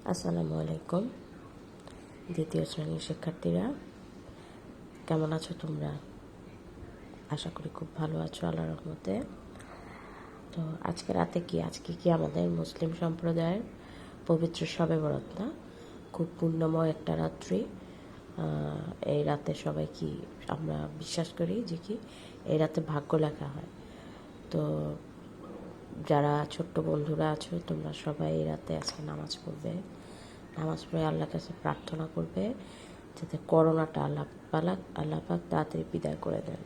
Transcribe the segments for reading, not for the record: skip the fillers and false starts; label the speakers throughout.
Speaker 1: আসসালামু আলাইকুম দ্বিতীয় শ্রেণীর শিক্ষার্থীরা, কেমন আছো তোমরা? আশা করি খুব ভালো আছো আল্লাহর রহমতে। তো আজকে রাতে আজকে আমাদের মুসলিম সম্প্রদায়ের পবিত্র শবে বরাত না? খুব পুণ্যময় একটা রাত্রি। এই রাতে সবাই আমরা বিশ্বাস করি যে এই রাতে ভাগ্য লেখা হয়। তো যারা ছোট্ট বন্ধুরা আছো, তোমরা সবাই এই রাতে আজকে নামাজ পড়বে। নামাজ পড়ে আল্লাহর কাছে প্রার্থনা করবে যাতে করোনাটা আল্লাহ পাক তাড়াতাড়ি বিদায় করে দেন।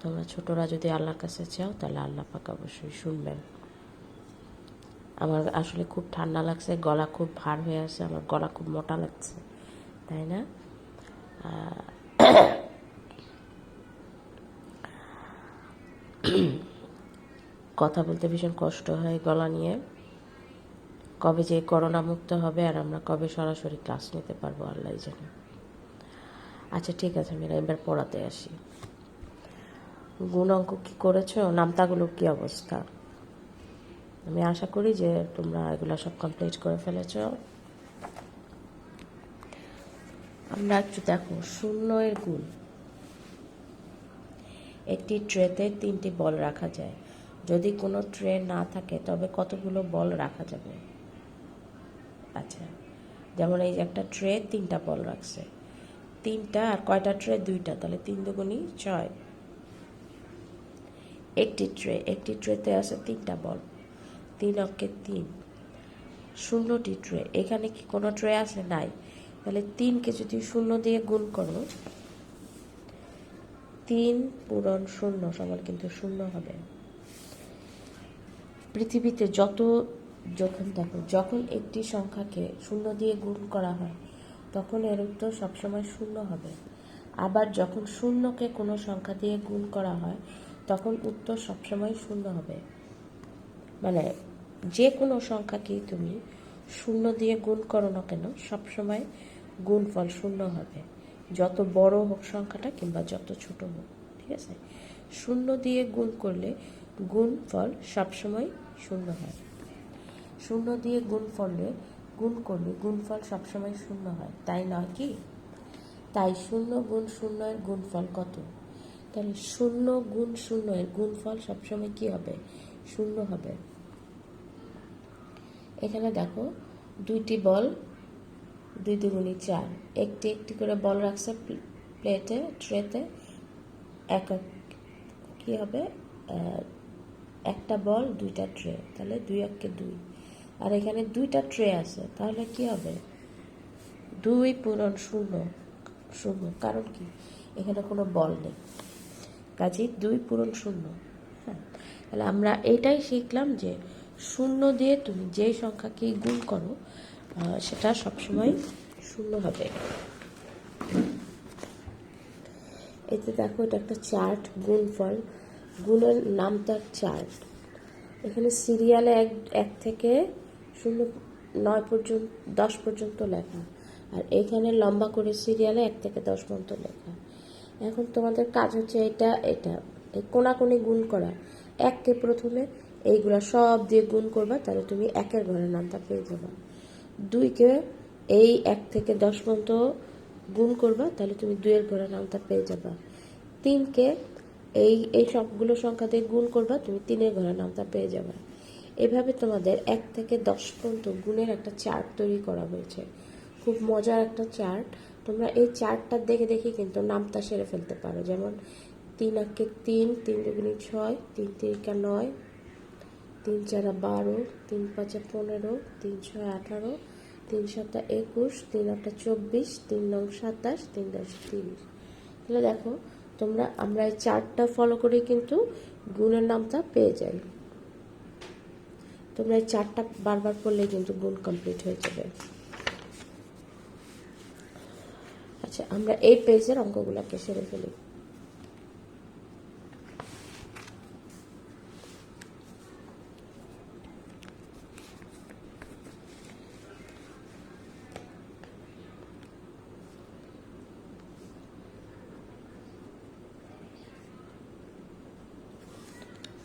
Speaker 1: তোমরা ছোটরা যদি আল্লাহর কাছে চাও তাহলে আল্লাহ পাক অবশ্যই শুনবেন। আমার আসলে খুব ঠান্ডা লাগছে, গলা খুব ভার হয়ে আছে, আমার গলা খুব মোটা লাগছে, তাই না? কথা বলতে ভীষণ কষ্ট হয় গলা নিয়ে। কবে যে করোনা মুক্ত হবে আর আমরা কবে সরাসরি ক্লাস নিতে পারবো আল্লাহই জানে। আচ্ছা ঠিক আছে, আমি এবার পড়াতে আসি। গুণ অঙ্ক কী করেছো? নামতাগুলোর কী অবস্থা? আমি আশা করি যে তোমরা এগুলো সব কমপ্লিট করে ফেলেছো। আমরা একটু দেখো, 0 এর গুণ। একটি ট্রেতে 3টি বল রাখা যায়। যদি কোনো ট্রে না থাকে তবে কতগুলো বল রাখা যাবে? আচ্ছা, যেমন এই যে একটা ট্রে 3টা বল রাখছে, 3টা আর কয়টা ট্রে? 2টা, তাহলে 3 দুগুণী 6। একটি ট্রেতে আছে 3টা বল, 3 অঙ্কে 3। 0টি ট্রে, এখানে কি কোনো ট্রে আছে? নাই। তাহলে 3কে যদি 0 দিয়ে গুণ করো, 3 পূরণ 0 সমান কিন্তু 0 হবে। পৃথিবীতে যখন একটি সংখ্যাকে 0 দিয়ে গুণ করা হয় তখন এর উত্তর সবসময় 0 হবে। আবার যখন 0কে কোনো সংখ্যা দিয়ে গুণ করা হয় তখন উত্তর সবসময় 0 হবে। মানে যে কোনো সংখ্যাকেই তুমি 0 দিয়ে গুণ করো না কেন, সবসময় গুণফল 0 হবে, যত বড় হোক সংখ্যাটা কিংবা যত ছোট হোক। ঠিক আছে? 0 দিয়ে গুণ করলে গুণফল সবসময় 0 হয়। 0 দিয়ে গুণ করলে গুণফল সবসময় 0 হয়, তাই নয় কি? তাই 0 গুণ 0 এর গুণফল কত? তাহলে 0 গুণ 0 এর গুণফল সবসময় কি হবে? 0 হবে। এখানে দেখো 2টি বল, 2 দুগুণী 4, একটি একটি করে বল রাখছে প্লেটে, ট্রেতে। কি হবে? একটা বল 2টা ট্রে, তাহলে 2 একে 2। আর এখানে 2টা ট্রে আছে, তাহলে কি হবে? 2 পূরণ 0 0, কারণ কি এখানে কোনো বল নেই, কাজেই 2 পূরণ 0। হ্যাঁ, তাহলে আমরা এটাই শিখলাম যে 0 দিয়ে তুমি যেই সংখ্যাকেই গুণ করো সেটা সবসময় 0 হবে। এতে দেখো, এটা একটা চার্ট, গুণফল, গুণের নামতার চার্ট। এখানে সিরিয়ালে 1 থেকে 9 পর্যন্ত 10 পর্যন্ত লেখা, আর এখানে লম্বা করে সিরিয়ালে 1 থেকে 10 পর্যন্ত লেখা। এখন তোমাদের কাজ হচ্ছে এটা এই কোনাকুনি গুণ করা। 1কে প্রথমে এইগুলা সব দিয়ে গুণ করবা, তাহলে তুমি 1-এর ঘরের নামটা পেয়ে যাবা। 2কে এই 1 থেকে 10 পর্যন্ত গুণ করবা, তাহলে তুমি 2-এর ঘরের নামটা পেয়ে যাবা। 3কে এই সবগুলো সংখ্যা দিয়ে গুণ করবা, তুমি 3-এর ঘরের নামটা পেয়ে যাবা। এভাবে তোমাদের 1 থেকে 10 পর্যন্ত গুণের একটা চার্ট তৈরি করা হয়েছে, খুব মজার একটা চার্ট। তোমরা এই চার্টটা দেখে দেখে কিন্তু নামটা সেরে ফেলতে পারো। যেমন 3 একে 3, 3 দুগুণী 6, 3 তিরিকা 9, 3 চারা 12, 3 পাঁচা 15, 3 ছয় 18, 3 সাতা 21, 3 আটা 24, 3 নং 27, 3 10 30। তাহলে দেখো আমরা এই চার্টটা ফলো করে কিন্তু গুণের নামটা পেয়ে যাই। তোমরা এই চার্টটা বারবার পড়লে কিন্তু গুণ কমপ্লিট হয়ে যাবে। আচ্ছা, আমরা এই পেজের অঙ্কগুলোকে সেরে ফেলি।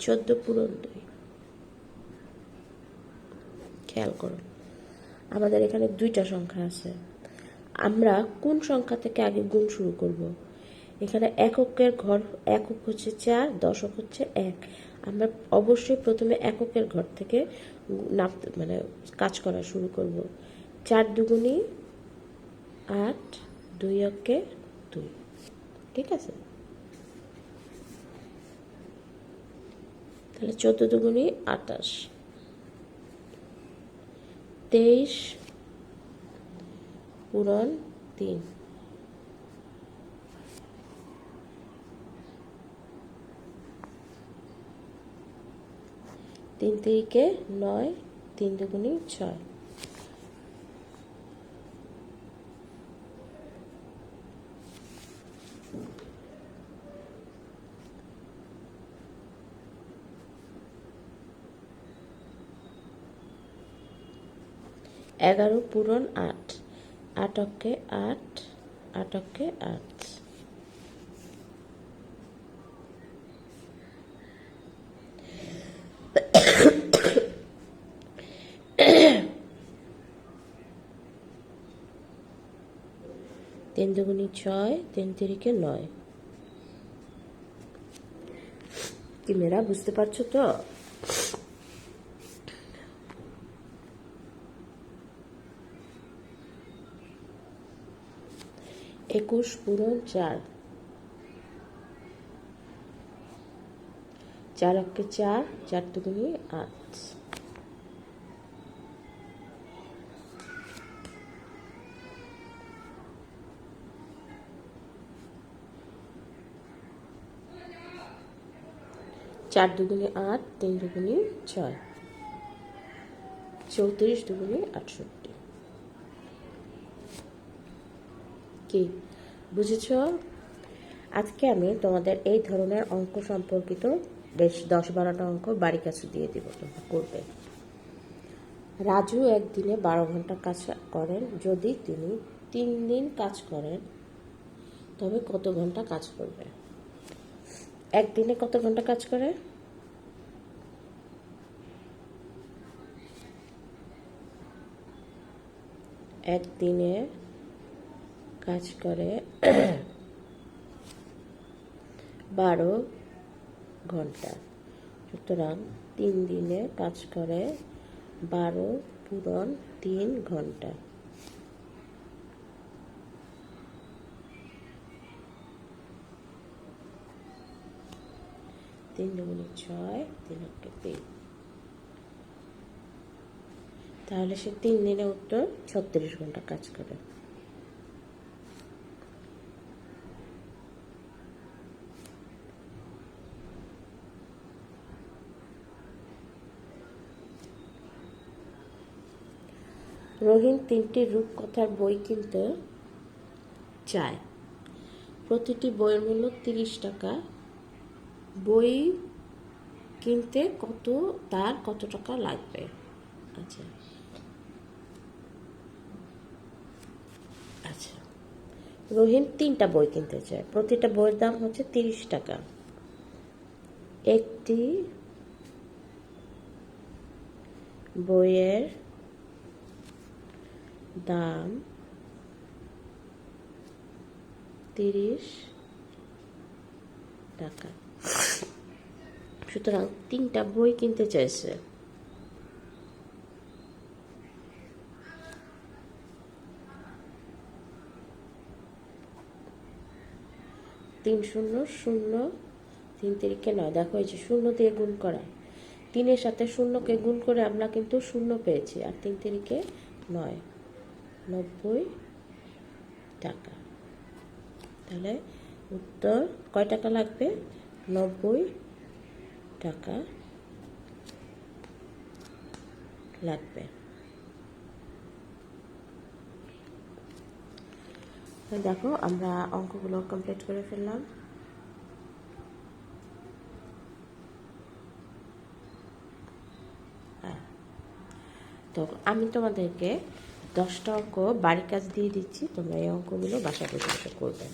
Speaker 1: চোদ্দ পূরণ 2, খেয়াল করো। আমাদের এখানে দুইটা সংখ্যা আছে, আমরা কোন সংখ্যা থেকে আগে গুণ শুরু করব? এখানে এককের ঘর, একক হচ্ছে 4, দশক হচ্ছে 1। আমরা অবশ্যই প্রথমে এককের ঘর থেকে নামতে মানে কাজ করা শুরু করব। 4 দুগুণী 8, 2 অক্ষে 2, ঠিক আছে? তাহলে 14 দুগুণী 28, 23 পূরণ 3, 3 তিরিকে 9, 3 দুগুণী 6, 11 পূরণ 8, 8 অক্ষে 8, 8 অক্ষে 8, 3 দুগুণী 6, 3 তিরিকে 9। কি মেয়েরা বুঝতে পারছো তো? একুশ পূরণ 4, 4 অক্ষে 4, 4 দুগুণী 8, 4 দুগুণী 8, 3 দুগুণী 6, 34 দুগুণী 68। কি বুঝেছ? আজকে আমি তোমাদের এই ধরনের অঙ্ক সম্পর্কিত বেশ 10-12টা অঙ্ক বাড়ি কাছে দিয়ে দিব, তোমরা করবে। রাজু একদিনে 12 ঘন্টা কাজ করেন। যদি তিনি 3 দিন কাজ করেন তবে কত ঘন্টা কাজ করবে? একদিনে কত ঘন্টা কাজ করে? একদিনে কাজ করে 12 ঘন্টা। সুতরাং 3 দিনে কাজ করে 12 পূরণ 3 ঘন্টা। তিন দুগুণে 6, 3 অক্ষে 3। তাহলে সে 3 দিনে উত্তর 36 ঘন্টা কাজ করে। রহিম 3টি রূপকথার বই কিনতে চায়। প্রতিটি বইয়ের মূল্য 30 টাকা। বই কিনতে তার কত টাকা লাগবে? আচ্ছা আচ্ছা, রহিম 3টা বই কিনতে চায়, প্রতিটা বইয়ের দাম হচ্ছে 30 টাকা। একটি বইয়ের দাম 30 টাকা। সুতরাং 3টা বই কিনতে চাইছে। তিন শূন্য শূন্য, 3 তিরিকে 9। দেখো এই যে 0 দিয়ে গুণ করা, 3-এর সাথে 0কে গুণ করে আমরা কিন্তু 0 পেয়েছি। আর 3 তিরিকে 9, 90 টাকা। তাহলে উত্তর কয় টাকা লাগবে? 90 টাকা লাগবে। দেখো আমরা অঙ্কগুলো কমপ্লিট করে ফেললাম। তো আমি তোমাদেরকে 10টা অঙ্ক বাড়ির কাজ দিয়ে দিচ্ছি, তোমরা এই অঙ্কগুলো বাসা বসে করবে।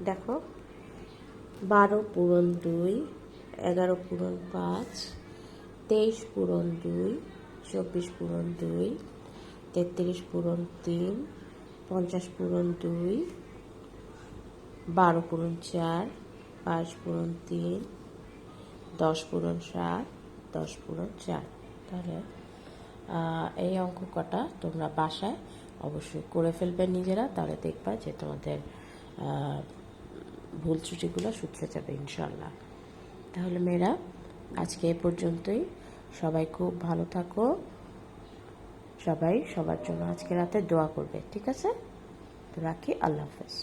Speaker 1: দেখো 12 পূরণ 2, 11 পূরণ 5, 23 পূরণ 2, 24 পূরণ 2, 33 পূরণ 3, 50 পূরণ 2, 12 পূরণ 4, 22 পূরণ 3, 10 পূরণ 7, 10 পূরণ 4। তাহলে এই অঙ্ক কটা তোমরা বাসায় অবশ্যই করে ফেলবে নিজেরা, তাহলে দেখবা যে তোমাদের ভুল ত্রুটিগুলো শুধরে যাবে ইনশাল্লাহ। তাহলে মেয়েরা আজকে এ পর্যন্তই। সবাই খুব ভালো থাকো, সবাই সবার জন্য আজকে রাতে দোয়া করবে, ঠিক আছে? তো রাখি, আল্লাহ হাফেজ।